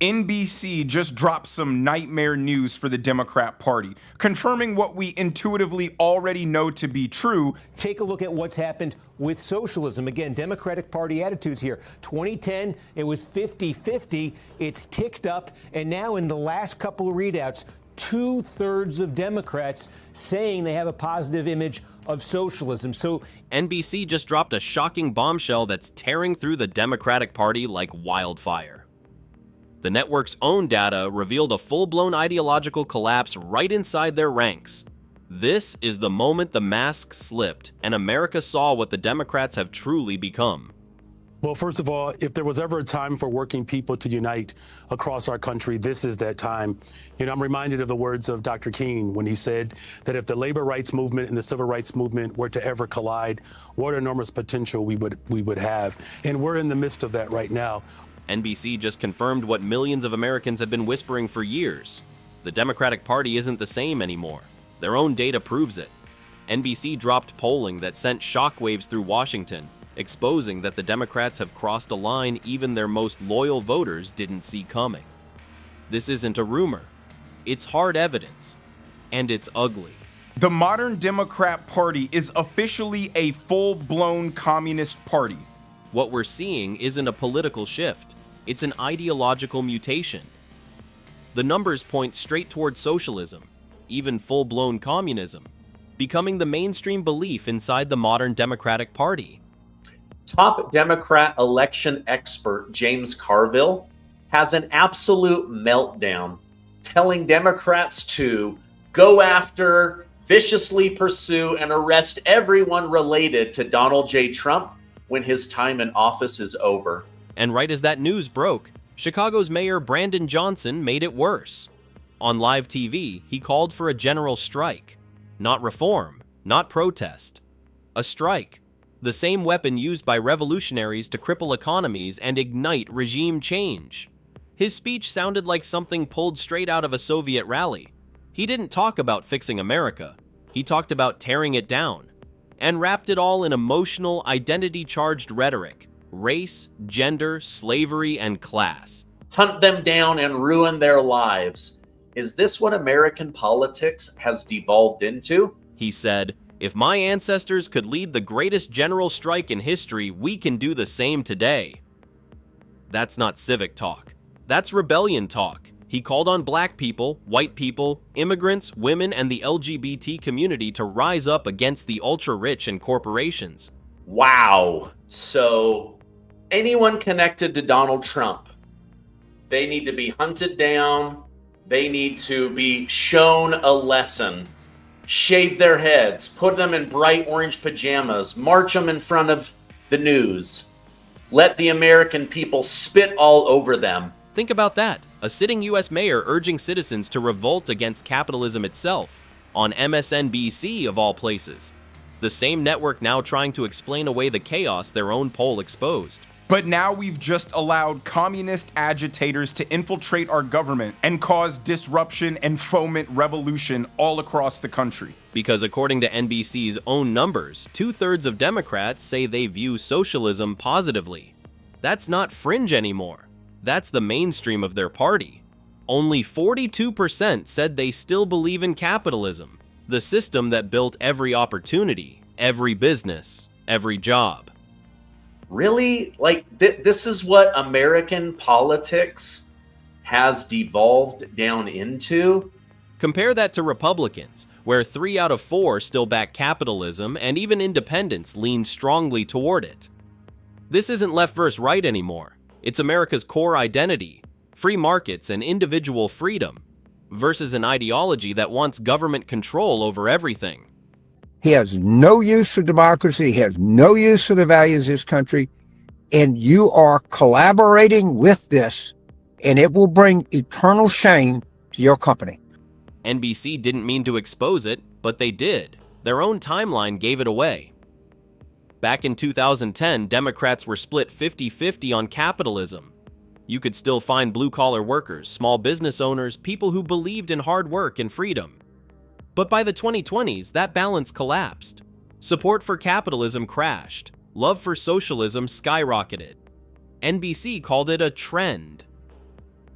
NBC just dropped some nightmare news for the Democrat Party, confirming what we intuitively already know to be true. Take a look at what's happened with socialism. Again, Democratic Party attitudes here. 2010, it was 50-50. It's ticked up, and now in the last couple of readouts, 2/3 of Democrats saying they have a positive image of socialism. So NBC just dropped a shocking bombshell that's tearing through the Democratic Party like wildfire. The network's own data revealed a full-blown ideological collapse right inside their ranks. This is the moment the mask slipped and America saw what the Democrats have truly become. Well, first of all, if there was ever a time for working people to unite across our country, this is that time. You know, I'm reminded of the words of Dr. King when he said that if the labor rights movement and the civil rights movement were to ever collide, what enormous potential we would have. And we're in the midst of that right now. NBC just confirmed what millions of Americans have been whispering for years. The Democratic Party isn't the same anymore. Their own data proves it. NBC dropped polling that sent shockwaves through Washington, exposing that the Democrats have crossed a line even their most loyal voters didn't see coming. This isn't a rumor. It's hard evidence. And it's ugly. The modern Democrat Party is officially a full-blown communist party. What we're seeing isn't a political shift. It's an ideological mutation. The numbers point straight toward socialism, even full-blown communism, becoming the mainstream belief inside the modern Democratic Party. Top Democrat election expert James Carville has an absolute meltdown, telling Democrats to go after, viciously pursue, and arrest everyone related to Donald J. Trump when his time in office is over. And right as that news broke, Chicago's Mayor Brandon Johnson made it worse. On live TV, he called for a general strike. Not reform, not protest. A strike. The same weapon used by revolutionaries to cripple economies and ignite regime change. His speech sounded like something pulled straight out of a Soviet rally. He didn't talk about fixing America. He talked about tearing it down. And wrapped it all in emotional, identity-charged rhetoric. Race, gender, slavery, and class. Hunt them down and ruin their lives. Is this what American politics has devolved into? He said, "If my ancestors could lead the greatest general strike in history, we can do the same today." That's not civic talk. That's rebellion talk. He called on black people, white people, immigrants, women, and the LGBT community to rise up against the ultra-rich and corporations. Wow. So, anyone connected to Donald Trump, they need to be hunted down. They need to be shown a lesson. Shave their heads, put them in bright orange pajamas, march them in front of the news. Let the American people spit all over them. Think about that. A sitting U.S. mayor urging citizens to revolt against capitalism itself, on MSNBC of all places. The same network now trying to explain away the chaos their own poll exposed. But now we've just allowed communist agitators to infiltrate our government and cause disruption and foment revolution all across the country. Because according to NBC's own numbers, 2/3 of Democrats say they view socialism positively. That's not fringe anymore. That's the mainstream of their party. Only 42% said they still believe in capitalism, the system that built every opportunity, every business, every job. Really? Like, this is what American politics has devolved down into? Compare that to Republicans, where 3 out of 4 still back capitalism and even independents lean strongly toward it. This isn't left versus right anymore. It's America's core identity, free markets and individual freedom, versus an ideology that wants government control over everything. He has no use for democracy. He has no use for the values of this country. And you are collaborating with this, and it will bring eternal shame to your company. NBC didn't mean to expose it, but they did. Their own timeline gave it away. Back in 2010, Democrats were split 50-50 on capitalism. You could still find blue-collar workers, small business owners, people who believed in hard work and freedom. But by the 2020s, that balance collapsed. Support for capitalism crashed. Love for socialism skyrocketed. NBC called it a trend.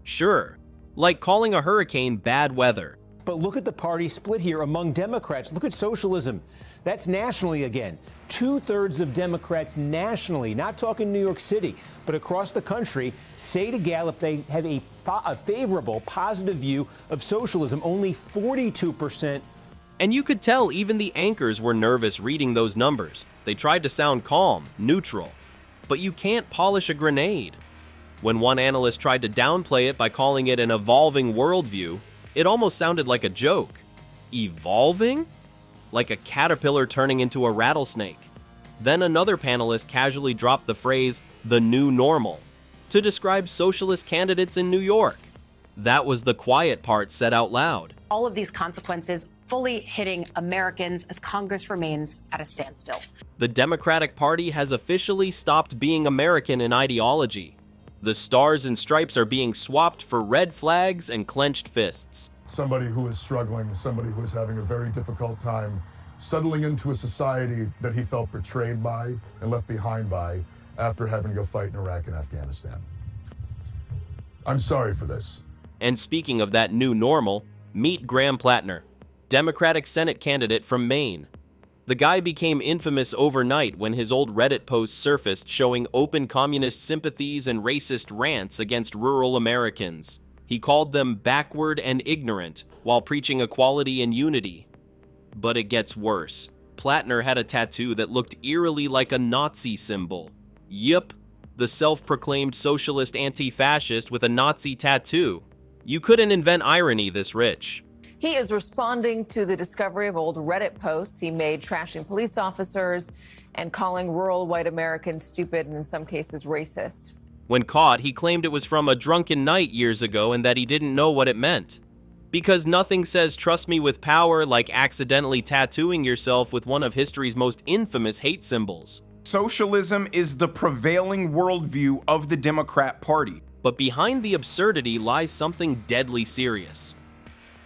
Sure, like calling a hurricane bad weather. But look at the party split here among Democrats. Look at socialism. That's nationally again. 2/3 of Democrats nationally, not talking New York City, but across the country, say to Gallup they have a favorable, positive view of socialism. Only 42%. And you could tell even the anchors were nervous reading those numbers. They tried to sound calm, neutral. But you can't polish a grenade. When one analyst tried to downplay it by calling it an evolving worldview, it almost sounded like a joke. Evolving? Like a caterpillar turning into a rattlesnake. Then another panelist casually dropped the phrase, the new normal, to describe socialist candidates in New York. That was the quiet part said out loud. All of these consequences fully hitting Americans as Congress remains at a standstill. The Democratic Party has officially stopped being American in ideology. The stars and stripes are being swapped for red flags and clenched fists. Somebody who is struggling, somebody who is having a very difficult time settling into a society that he felt betrayed by and left behind by after having to go fight in Iraq and Afghanistan. I'm sorry for this. And speaking of that new normal, meet Graham Plattner, Democratic Senate candidate from Maine. The guy became infamous overnight when his old Reddit post surfaced showing open communist sympathies and racist rants against rural Americans. He called them backward and ignorant while preaching equality and unity. But it gets worse. Plattner had a tattoo that looked eerily like a Nazi symbol. Yup, the self-proclaimed socialist anti-fascist with a Nazi tattoo. You couldn't invent irony this rich. He is responding to the discovery of old Reddit posts he made trashing police officers and calling rural white Americans stupid and in some cases racist. When caught, he claimed it was from a drunken night years ago and that he didn't know what it meant. Because nothing says trust me with power like accidentally tattooing yourself with one of history's most infamous hate symbols. Socialism is the prevailing worldview of the Democrat Party. But behind the absurdity lies something deadly serious.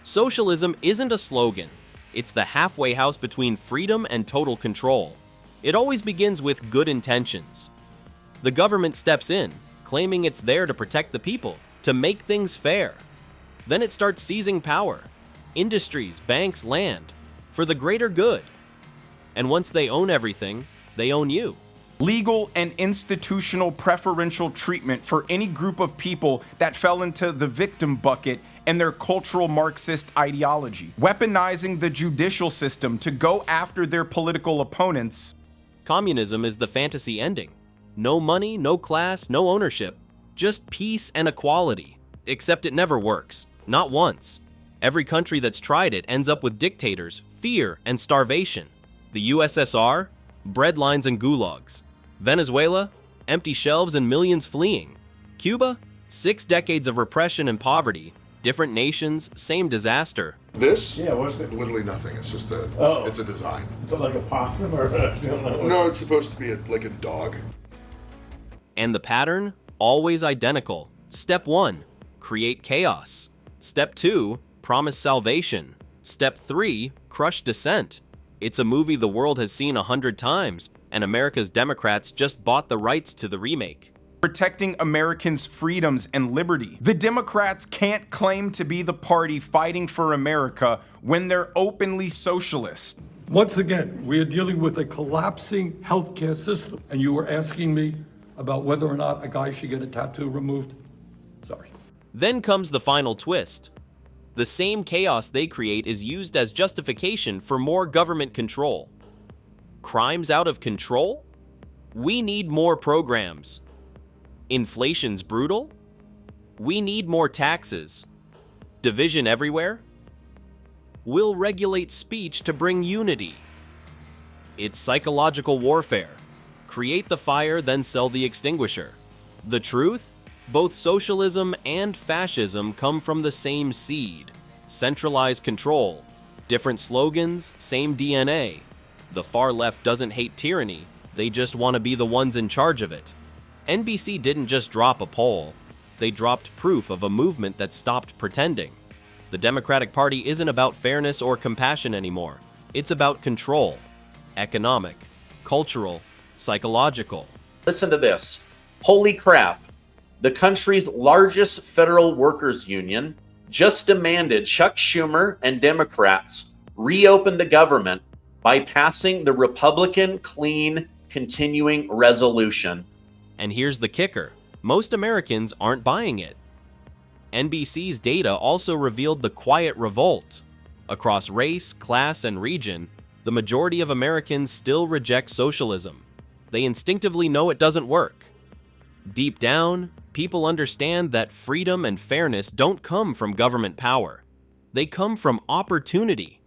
Socialism isn't a slogan. It's the halfway house between freedom and total control. It always begins with good intentions. The government steps in, claiming it's there to protect the people, to make things fair. Then it starts seizing power, industries, banks, land, for the greater good. And once they own everything, they own you. Legal and institutional preferential treatment for any group of people that fell into the victim bucket and their cultural Marxist ideology. Weaponizing the judicial system to go after their political opponents. Communism is the fantasy ending. No money, no class, no ownership. Just peace and equality. Except it never works. Not once. Every country that's tried it ends up with dictators, fear, and starvation. The USSR? Bread lines and gulags. Venezuela? Empty shelves and millions fleeing. Cuba? 6 decades of repression and poverty. Different nations, same disaster. This? Yeah, what's it? Literally nothing. It's just a, it's a design. Is it like a possum or No, it's supposed to be like a dog. And the pattern? Always identical. Step 1, create chaos. Step 2, promise salvation. Step 3, crush dissent. It's a movie the world has seen 100 times, and America's Democrats just bought the rights to the remake. Protecting Americans' freedoms and liberty. The Democrats can't claim to be the party fighting for America when they're openly socialist. Once again, we are dealing with a collapsing healthcare system, and you were asking me about whether or not a guy should get a tattoo removed? Sorry. Then comes the final twist. The same chaos they create is used as justification for more government control. Crimes out of control? We need more programs. Inflation's brutal? We need more taxes. Division everywhere? We'll regulate speech to bring unity. It's psychological warfare. Create the fire, then sell the extinguisher. The truth? Both socialism and fascism come from the same seed. Centralized control. Different slogans, same DNA. The far left doesn't hate tyranny, they just want to be the ones in charge of it. NBC didn't just drop a poll, they dropped proof of a movement that stopped pretending. The Democratic Party isn't about fairness or compassion anymore. It's about control. Economic, cultural, psychological. Listen to this. Holy crap. the country's largest federal workers union, just demanded Chuck Schumer and Democrats reopen the government by passing the Republican Clean Continuing Resolution. And here's the kicker. Most Americans aren't buying it. NBC's data also revealed the quiet revolt. Across race, class, and region, the majority of Americans still reject socialism. They instinctively know it doesn't work. Deep down, people understand that freedom and fairness don't come from government power. They come from opportunity.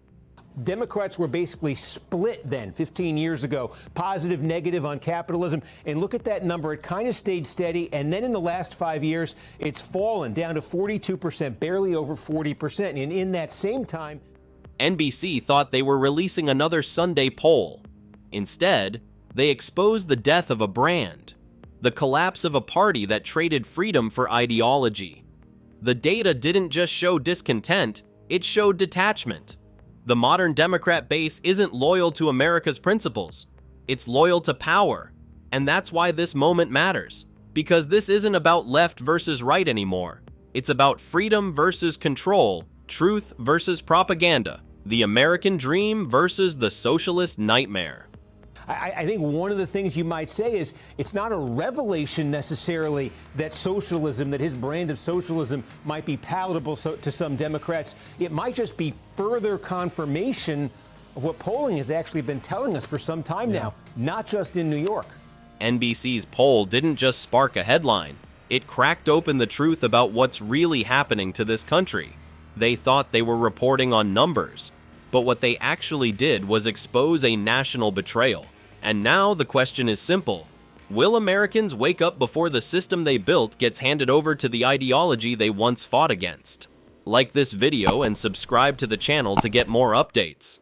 Democrats were basically split then 15 years ago, positive, negative on capitalism. And look at that number. It kind of stayed steady. And then in the last 5 years, it's fallen down to 42%, barely over 40%. And in that same time, NBC thought they were releasing another Sunday poll. Instead, they exposed the death of a brand, the collapse of a party that traded freedom for ideology. The data didn't just show discontent, it showed detachment. The modern Democrat base isn't loyal to America's principles. It's loyal to power. And that's why this moment matters. Because this isn't about left versus right anymore. It's about freedom versus control, truth versus propaganda, the American dream versus the socialist nightmare. I think one of the things you might say is it's not a revelation necessarily that socialism, that his brand of socialism might be palatable to some Democrats. It might just be further confirmation of what polling has actually been telling us for some time now, not just in New York. NBC's poll didn't just spark a headline. It cracked open the truth about what's really happening to this country. They thought they were reporting on numbers, but what they actually did was expose a national betrayal. And now the question is simple. Will Americans wake up before the system they built gets handed over to the ideology they once fought against? Like this video and subscribe to the channel to get more updates.